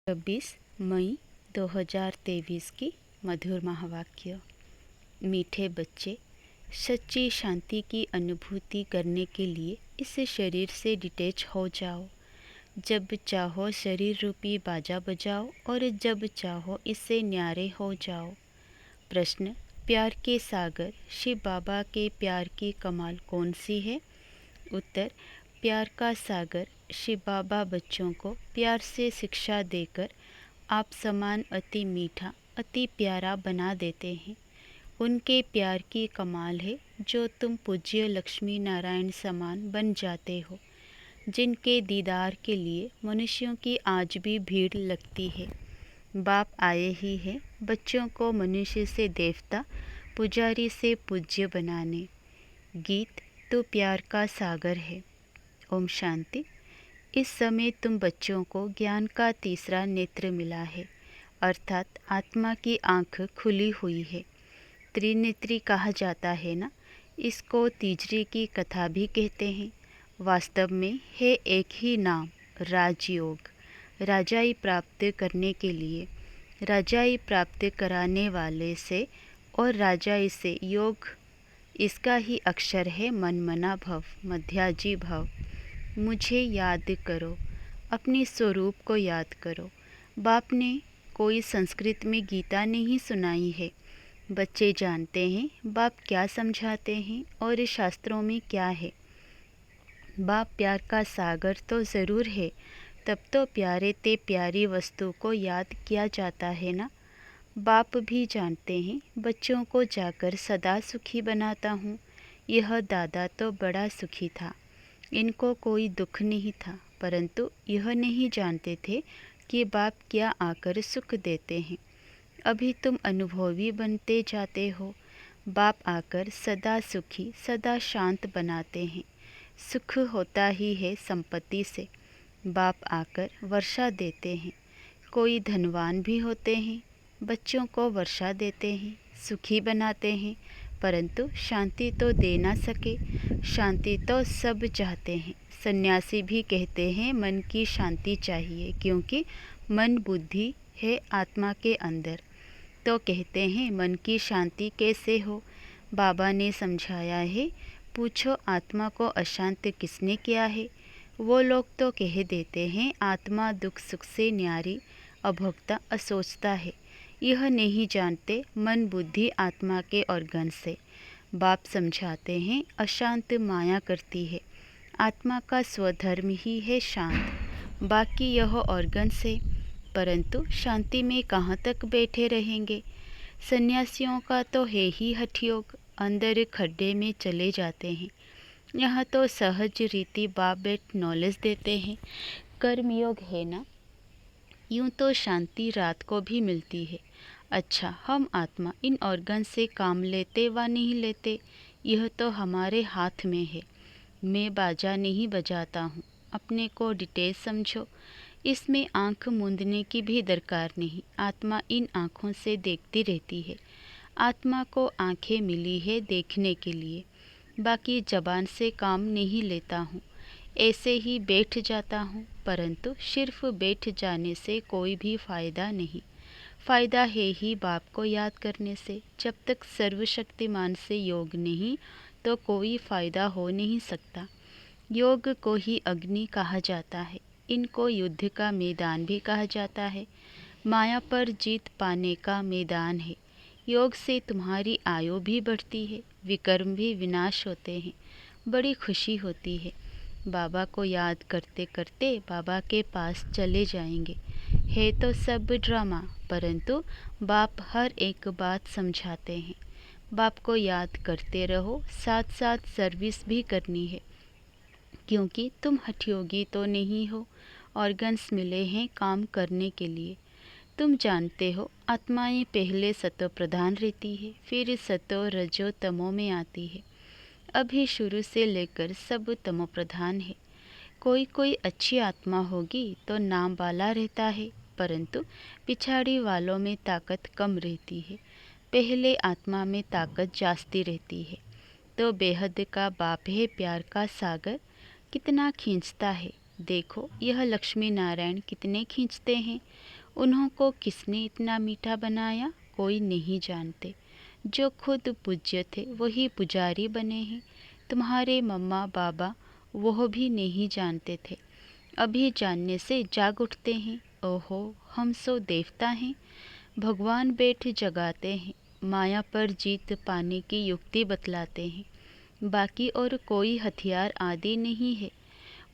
26 मई 2023 की मधुर महावाक्य। मीठे बच्चे, सच्ची शांति की अनुभूति करने के लिए इस शरीर से डिटैच हो जाओ। जब चाहो शरीर रूपी बाजा बजाओ और जब चाहो इससे न्यारे हो जाओ। प्रश्न: प्यार के सागर शिव बाबा के प्यार की कमाल कौन सी है? उत्तर: प्यार का सागर शिव बाबा बच्चों को प्यार से शिक्षा देकर आप समान अति मीठा, अति प्यारा बना देते हैं। उनके प्यार की कमाल है जो तुम पूज्य लक्ष्मी नारायण समान बन जाते हो, जिनके दीदार के लिए मनुष्यों की आज भी भीड़ लगती है। बाप आए ही हैं बच्चों को मनुष्य से देवता, पुजारी से पूज्य बनाने। गीत: तो प्यार का सागर है। ओम शांति। इस समय तुम बच्चों को ज्ञान का तीसरा नेत्र मिला है, अर्थात आत्मा की आँख खुली हुई है। त्रिनेत्री कहा जाता है ना, इसको तीजरी की कथा भी कहते हैं। वास्तव में है एक ही नाम, राजयोग। राजाई प्राप्त करने के लिए, राजाई प्राप्त कराने वाले से और राजाई से योग, इसका ही अक्षर है मनमना भव, मध्याजी भव। मुझे याद करो, अपने स्वरूप को याद करो। बाप ने कोई संस्कृत में गीता नहीं सुनाई है। बच्चे जानते हैं बाप क्या समझाते हैं और शास्त्रों में क्या है। बाप प्यार का सागर तो ज़रूर है, तब तो प्यारे ते प्यारी वस्तु को याद किया जाता है ना। बाप भी जानते हैं बच्चों को जाकर सदा सुखी बनाता हूँ। यह दादा तो बड़ा सुखी था, इनको कोई दुख नहीं था, परंतु यह नहीं जानते थे कि बाप क्या आकर सुख देते हैं। अभी तुम अनुभवी बनते जाते हो। बाप आकर सदा सुखी, सदा शांत बनाते हैं। सुख होता ही है संपत्ति से। बाप आकर वर्षा देते हैं। कोई धनवान भी होते हैं, बच्चों को वर्षा देते हैं, सुखी बनाते हैं, परंतु शांति तो दे ना सके। शांति तो सब चाहते हैं। सन्यासी भी कहते हैं मन की शांति चाहिए, क्योंकि मन बुद्धि है आत्मा के अंदर। तो कहते हैं मन की शांति कैसे हो? बाबा ने समझाया है, पूछो आत्मा को अशांत किसने किया है? वो लोग तो कह देते हैं आत्मा दुख सुख से न्यारी, अभोक्ता, असोचता है। यह नहीं जानते मन बुद्धि आत्मा के ऑर्गन से। बाप समझाते हैं अशांत माया करती है, आत्मा का स्वधर्म ही है शांत, बाकी यह ऑर्गन से। परंतु शांति में कहाँ तक बैठे रहेंगे? सन्यासियों का तो है ही हठ योग, अंदर खड्डे में चले जाते हैं। यहाँ तो सहज रीति बाप बेट नॉलेज देते हैं, कर्मयोग है ना। यूँ तो शांति रात को भी मिलती है। अच्छा, हम आत्मा इन ऑर्गन से काम लेते व नहीं लेते, यह तो हमारे हाथ में है। मैं बाजा नहीं बजाता हूँ, अपने को डिटेल समझो। इसमें आँख मूंदने की भी दरकार नहीं। आत्मा इन आँखों से देखती रहती है। आत्मा को आँखें मिली है देखने के लिए, बाकी जबान से काम नहीं लेता हूँ। ऐसे ही बैठ जाता हूँ, परंतु सिर्फ बैठ जाने से कोई भी फ़ायदा नहीं। फ़ायदा है ही बाप को याद करने से। जब तक सर्वशक्तिमान से योग नहीं, तो कोई फ़ायदा हो नहीं सकता। योग को ही अग्नि कहा जाता है। इनको युद्ध का मैदान भी कहा जाता है। माया पर जीत पाने का मैदान है। योग से तुम्हारी आयु भी बढ़ती है, विकर्म भी विनाश होते हैं, बड़ी खुशी होती है। बाबा को याद करते करते बाबा के पास चले जाएंगे। है तो सब ड्रामा, परंतु बाप हर एक बात समझाते हैं। बाप को याद करते रहो, साथ साथ सर्विस भी करनी है, क्योंकि तुम हठयोगी तो नहीं हो। ऑर्गन्स मिले हैं काम करने के लिए। तुम जानते हो आत्माएं पहले सतो प्रधान रहती है, फिर सतो रजो तमो में आती है। अभी शुरू से लेकर सब तमो प्रधान है। कोई कोई अच्छी आत्मा होगी तो नाम वाला रहता है, परंतु पिछाड़ी वालों में ताकत कम रहती है। पहले आत्मा में ताकत जास्ती रहती है। तो बेहद का बाप है प्यार का सागर, कितना खींचता है। देखो यह लक्ष्मी नारायण कितने खींचते हैं। उन्हों को किसने इतना मीठा बनाया कोई नहीं जानते। जो खुद पूज्य थे वही पुजारी बने हैं। तुम्हारे मम्मा बाबा वह भी नहीं जानते थे, अभी जानने से जाग उठते हैं। ओहो, हम सो देवता हैं। भगवान बैठ जगाते हैं, माया पर जीत पाने की युक्ति बतलाते हैं। बाकी और कोई हथियार आदि नहीं है।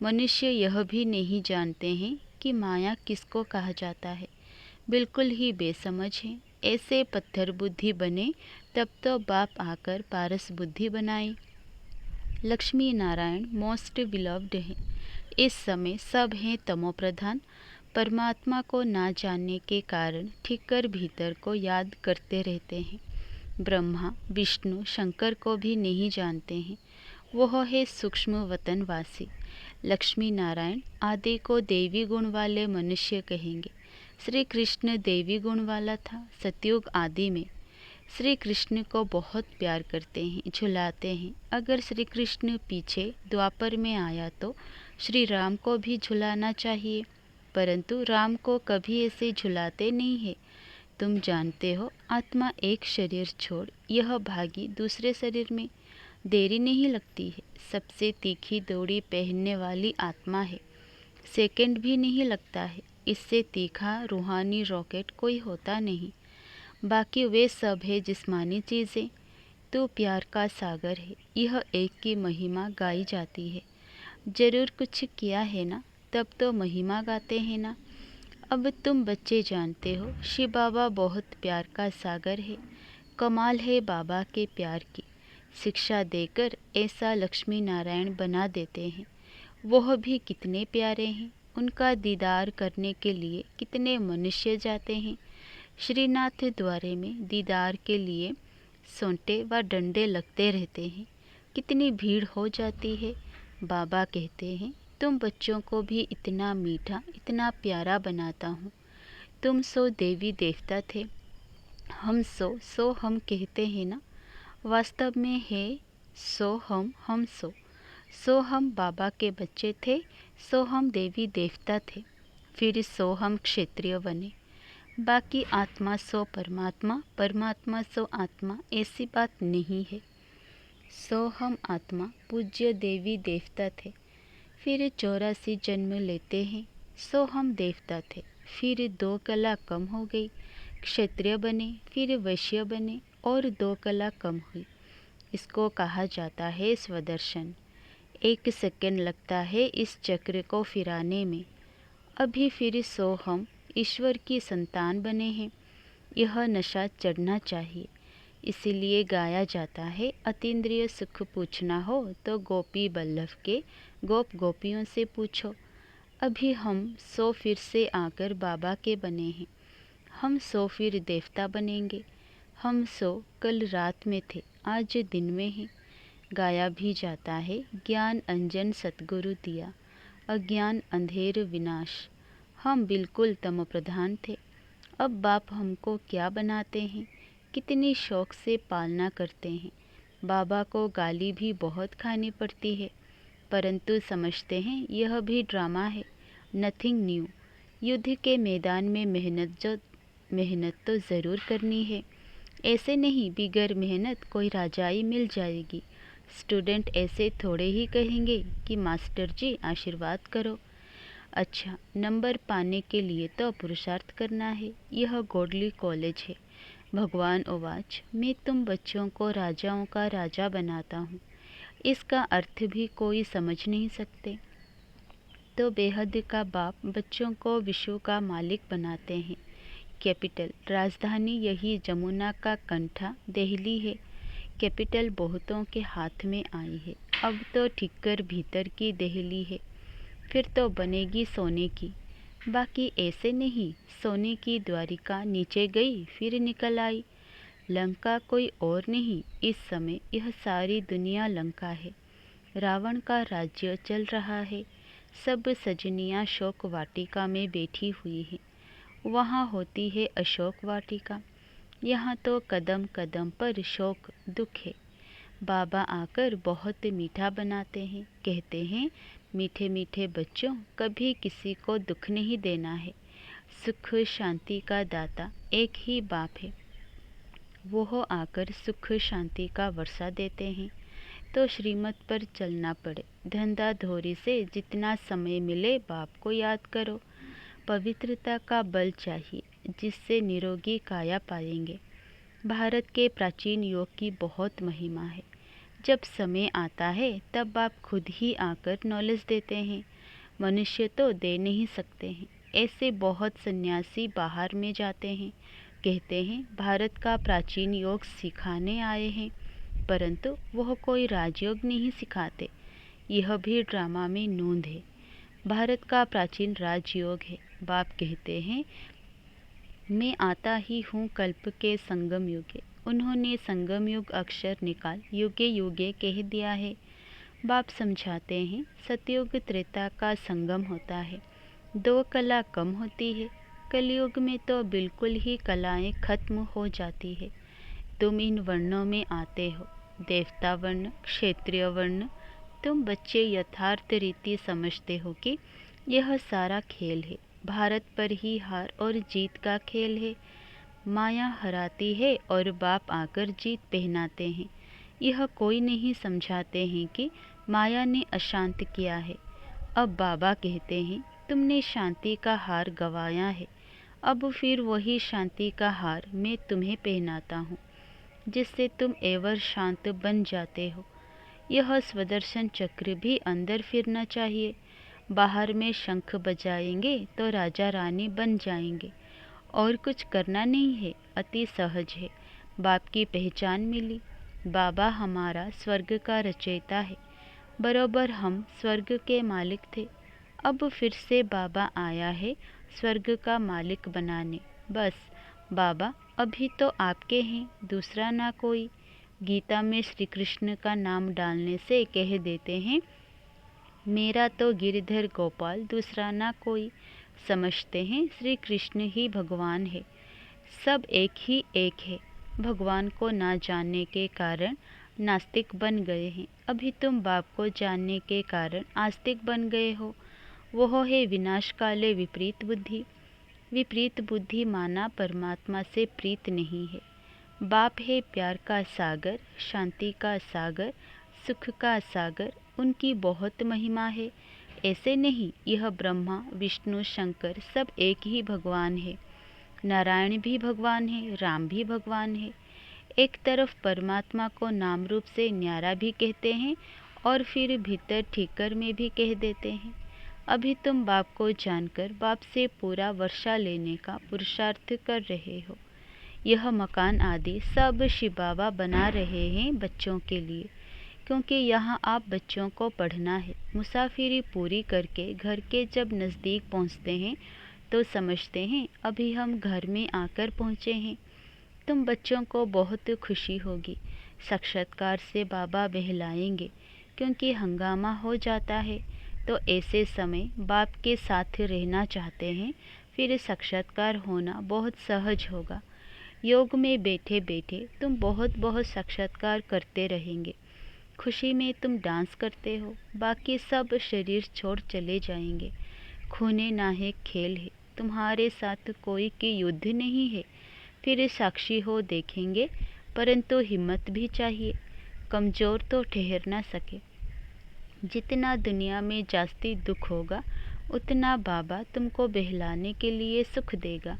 मनुष्य यह भी नहीं जानते हैं कि माया किसको कहा जाता है, बिल्कुल ही बेसमझ हैं। ऐसे पत्थर बुद्धि बने तब तो बाप आकर पारस बुद्धि बनाए। लक्ष्मी नारायण मोस्ट बिलव्ड हैं। इस समय सब हैं तमोप्रधान। परमात्मा को ना जानने के कारण ठीकर भीतर को याद करते रहते हैं। ब्रह्मा विष्णु शंकर को भी नहीं जानते हैं। वह है सूक्ष्म वतनवासी। लक्ष्मी नारायण आदि को देवी गुण वाले मनुष्य कहेंगे। श्री कृष्ण देवी गुण वाला था। सतयुग आदि में श्री कृष्ण को बहुत प्यार करते हैं, झुलाते हैं। अगर श्री कृष्ण पीछे द्वापर में आया तो श्री राम को भी झुलाना चाहिए, परंतु राम को कभी ऐसे झुलाते नहीं है। तुम जानते हो, आत्मा एक शरीर छोड़ यह भागी दूसरे शरीर में। देरी नहीं लगती है। सबसे तीखी दौड़ी पहनने वाली आत्मा है। सेकंड भी नहीं लगता है। इससे तीखा रूहानी रॉकेट कोई होता नहीं। बाकी वे सब है जिस्मानी चीज़ें। तो प्यार का सागर है। यह एक की महिमा गाई जाती है। जरूर कुछ किया है ना, तब तो महिमा गाते हैं ना। अब तुम बच्चे जानते हो, शिव बाबा बहुत प्यार का सागर है। कमाल है बाबा के प्यार की। शिक्षा देकर ऐसा लक्ष्मी नारायण बना देते हैं। वह भी कितने प्यारे हैं। उनका दीदार करने के लिए कितने मनुष्य जाते हैं। श्रीनाथ द्वारे में दीदार के लिए सोंटे व डंडे लगते रहते हैं। कितनी भीड़ हो जाती है। बाबा कहते हैं, तुम बच्चों को भी इतना मीठा इतना प्यारा बनाता हूँ। तुम सो देवी देवता थे, हम सो हम कहते हैं ना। वास्तव में है सो हम सो हम बाबा के बच्चे थे, सो हम देवी देवता थे, फिर सो हम क्षत्रिय बने। बाकी आत्मा सो परमात्मा, परमात्मा सो आत्मा, ऐसी बात नहीं है। सो हम आत्मा पूज्य देवी देवता थे, फिर 84 जन्म लेते हैं। सो हम देवता थे, फिर 2 कला कम हो गई, क्षत्रिय बने, फिर वैश्य बने और 2 कला कम हुई। इसको कहा जाता है स्वदर्शन। 1 सेकंड लगता है इस चक्र को फिराने में। अभी फिर सो हम ईश्वर की संतान बने हैं। यह नशा चढ़ना चाहिए। इसीलिए गाया जाता है, अतीन्द्रिय सुख पूछना हो तो गोपी बल्लभ के गोप गोपियों से पूछो। अभी हम सो फिर से आकर बाबा के बने हैं। हम सो फिर देवता बनेंगे। हम सो कल रात में थे, आज दिन में हैं। गाया भी जाता है, ज्ञान अंजन सतगुरु दिया, अज्ञान अंधेर विनाश। हम बिल्कुल तमोप्रधान थे। अब बाप हमको क्या बनाते हैं, कितनी शौक से पालना करते हैं। बाबा को गाली भी बहुत खानी पड़ती है, परंतु समझते हैं यह भी ड्रामा है, नथिंग न्यू। युद्ध के मैदान में मेहनत तो ज़रूर करनी है। ऐसे नहीं बिगर मेहनत कोई राजाई मिल जाएगी। स्टूडेंट ऐसे थोड़े ही कहेंगे कि मास्टर जी आशीर्वाद करो। अच्छा, नंबर पाने के लिए तो पुरुषार्थ करना है। यह गॉडली कॉलेज है। भगवान ओवाच, मैं तुम बच्चों को राजाओं का राजा बनाता हूँ। इसका अर्थ भी कोई समझ नहीं सकते। तो बेहद का बाप बच्चों को विश्व का मालिक बनाते हैं। कैपिटल राजधानी यही जमुना का कंठा दिल्ली है। कैपिटल बहुतों के हाथ में आई है। अब तो ठिक्कर भीतर की दिल्ली है, फिर तो बनेगी सोने की। बाकी ऐसे नहीं, सोने की द्वारिका नीचे गई फिर निकल आई। लंका कोई और नहीं, इस समय यह सारी दुनिया लंका है। रावण का राज्य चल रहा है। सब सजनियाँ शोक वाटिका में बैठी हुई हैं। वहाँ होती है अशोक वाटिका। यहाँ तो कदम कदम पर शोक दुख है। बाबा आकर बहुत मीठा बनाते हैं। कहते हैं, मीठे मीठे बच्चों, कभी किसी को दुख नहीं देना है। सुख शांति का दाता एक ही बाप है। वो आकर सुख शांति का वर्षा देते हैं। तो श्रीमत पर चलना पड़े, धंधा धोरी से जितना समय मिले बाप को याद करो। पवित्रता का बल चाहिए, जिससे निरोगी काया पाएंगे। भारत के प्राचीन योग की बहुत महिमा है। जब समय आता है तब बाप खुद ही आकर नॉलेज देते हैं। मनुष्य तो दे नहीं सकते हैं। ऐसे बहुत सन्यासी बाहर में जाते हैं, कहते हैं भारत का प्राचीन योग सिखाने आए हैं, परंतु वह कोई राजयोग नहीं सिखाते। यह भी ड्रामा में नोंद है। भारत का प्राचीन राजयोग है। बाप कहते हैं मैं आता ही हूँ कल्प के संगम युगे। उन्होंने संगम युग अक्षर निकाल युगे युगे कह दिया है। बाप समझाते हैं सतयुग त्रेता का संगम होता है, दो कला कम होती है। कलयुग में तो बिल्कुल ही कलाएं खत्म हो जाती है। तुम इन वर्णों में आते हो, देवता वर्ण, क्षेत्रीय वर्ण। तुम बच्चे यथार्थ रीति समझते हो कि यह सारा खेल है, भारत पर ही हार और जीत का खेल है। माया हराती है और बाप आकर जीत पहनाते हैं। यह कोई नहीं समझाते हैं कि माया ने अशांत किया है। अब बाबा कहते हैं तुमने शांति का हार गंवाया है, अब फिर वही शांति का हार मैं तुम्हें पहनाता हूँ, जिससे तुम एवर शांत बन जाते हो। यह स्वदर्शन चक्र भी अंदर फिरना चाहिए। बाहर में शंख बजाएंगे तो राजा रानी बन जाएंगे, और कुछ करना नहीं है, अति सहज है। बाप की पहचान मिली। बाबा हमारा स्वर्ग का रचयिता है। बरोबर हम स्वर्ग के मालिक थे, अब फिर से बाबा आया है स्वर्ग का मालिक बनाने। बस बाबा अभी तो आपके हैं, दूसरा ना कोई। गीता में श्री कृष्ण का नाम डालने से कह देते हैं मेरा तो गिरधर गोपाल, दूसरा ना कोई। समझते हैं श्री कृष्ण ही भगवान है, सब एक ही एक है। भगवान को ना जानने के कारण नास्तिक बन गए हैं, अभी तुम बाप को जानने के कारण आस्तिक बन गए हो। वह है विनाश काले विपरीत बुद्धि। विपरीत बुद्धि माना परमात्मा से प्रीत नहीं है। बाप है प्यार का सागर, शांति का सागर, सुख का सागर। उनकी बहुत महिमा है। ऐसे नहीं, यह ब्रह्मा विष्णु शंकर सब एक ही भगवान है। नारायण भी भगवान है, राम भी भगवान है। एक तरफ परमात्मा को नाम रूप से न्यारा भी कहते हैं और फिर भीतर ठीकर में भी कह देते हैं। अभी तुम बाप को जानकर बाप से पूरा वर्षा लेने का पुरुषार्थ कर रहे हो। यह मकान आदि सब शिव बाबा बना रहे हैं बच्चों के लिए, क्योंकि यहाँ आप बच्चों को पढ़ना है। मुसाफिरी पूरी करके घर के जब नज़दीक पहुँचते हैं तो समझते हैं अभी हम घर में आकर पहुँचे हैं। तुम बच्चों को बहुत खुशी होगी। साक्षात्कार से बाबा बहलाएंगे, क्योंकि हंगामा हो जाता है। तो ऐसे समय बाप के साथ रहना चाहते हैं, फिर साक्षात्कार होना बहुत सहज होगा। योग में बैठे बैठे तुम बहुत बहुत साक्षात्कार करते रहेंगे। खुशी में तुम डांस करते हो, बाकी सब शरीर छोड़ चले जाएंगे। खूने नाहे खेल है, तुम्हारे साथ कोई की युद्ध नहीं है। फिर साक्षी हो देखेंगे, परंतु हिम्मत भी चाहिए। कमज़ोर तो ठहर ना सके। जितना दुनिया में जास्ती दुख होगा, उतना बाबा तुमको बहलाने के लिए सुख देगा।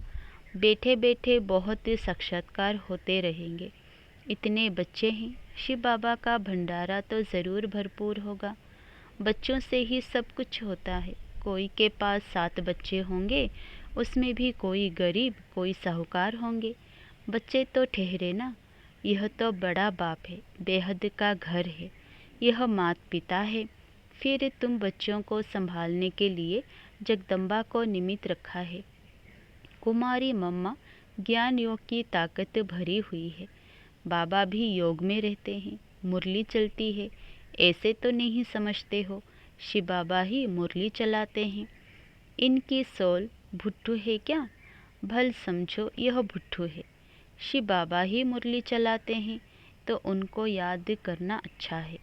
बैठे बैठे बहुत साक्षात्कार होते रहेंगे। इतने बच्चे हैं, शिव बाबा का भंडारा तो ज़रूर भरपूर होगा। बच्चों से ही सब कुछ होता है। कोई के पास 7 बच्चे होंगे, उसमें भी कोई गरीब कोई साहूकार होंगे। बच्चे तो ठहरे ना। यह तो बड़ा बाप है, बेहद का घर है। यह माता पिता है। फिर तुम बच्चों को संभालने के लिए जगदम्बा को निमित्त रखा है। कुमारी मम्मा ज्ञान योग की ताकत भरी हुई है। बाबा भी योग में रहते हैं, मुरली चलती है। ऐसे तो नहीं समझते हो, शिव बाबा ही मुरली चलाते हैं। इनकी सोल भुट्टू है क्या? भल समझो यह भुट्टू है। शिव बाबा ही मुरली चलाते हैं, तो उनको याद करना अच्छा है।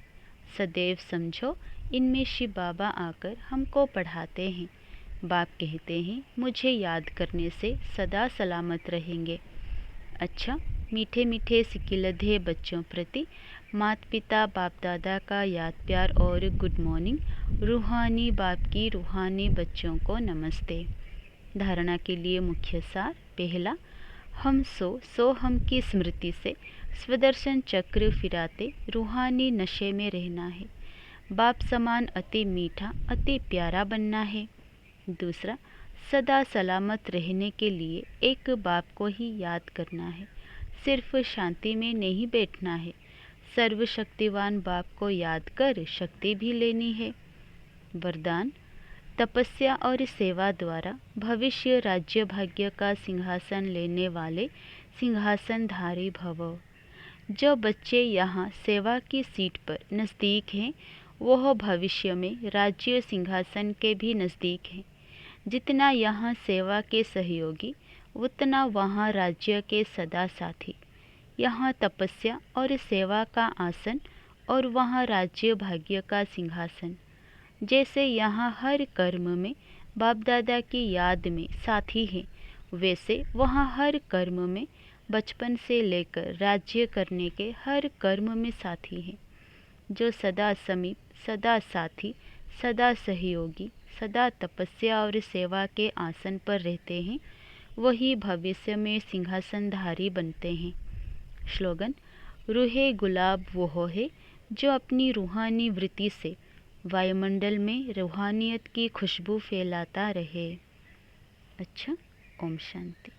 सदैव समझो इनमें शिव बाबा आकर हमको पढ़ाते हैं। बाप कहते हैं, मुझे याद करने से सदा सलामत रहेंगे। अच्छा, मीठे मीठे सिकिलधे बच्चों प्रति माता पिता बाप दादा का याद प्यार और गुड मॉर्निंग। रूहानी बाप की रूहानी बच्चों को नमस्ते। धारणा के लिए मुख्य सार। पहला, हम सो हम की स्मृति से स्वदर्शन चक्र फिराते रूहानी नशे में रहना है। बाप समान अति मीठा अति प्यारा बनना है। दूसरा, सदा सलामत रहने के लिए एक बाप को ही याद करना है। सिर्फ शांति में नहीं बैठना है, सर्वशक्तिवान बाप को याद कर शक्ति भी लेनी है। वरदान, तपस्या और सेवा द्वारा भविष्य राज्य भाग्य का सिंहासन लेने वाले सिंहासनधारी भव। जो बच्चे यहाँ सेवा की सीट पर नज़दीक हैं, वह भविष्य में राज्य सिंहासन के भी नज़दीक हैं। जितना यहाँ सेवा के सहयोगी, उतना वहाँ राज्य के सदा साथी। यहाँ तपस्या और सेवा का आसन और वहाँ राज्य भाग्य का सिंहासन। जैसे यहाँ हर कर्म में बाप दादा की याद में साथी हैं, वैसे वहाँ हर कर्म में बचपन से लेकर राज्य करने के हर कर्म में साथी हैं। जो सदा समीप, सदा साथी, सदा सहयोगी, सदा तपस्या और सेवा के आसन पर रहते हैं, वही भविष्य में सिंहासनधारी बनते हैं। स्लोगन, रूहे गुलाब वो है जो अपनी रूहानी वृत्ति से वायुमंडल में रूहानियत की खुशबू फैलाता रहे। अच्छा, ओम शांति।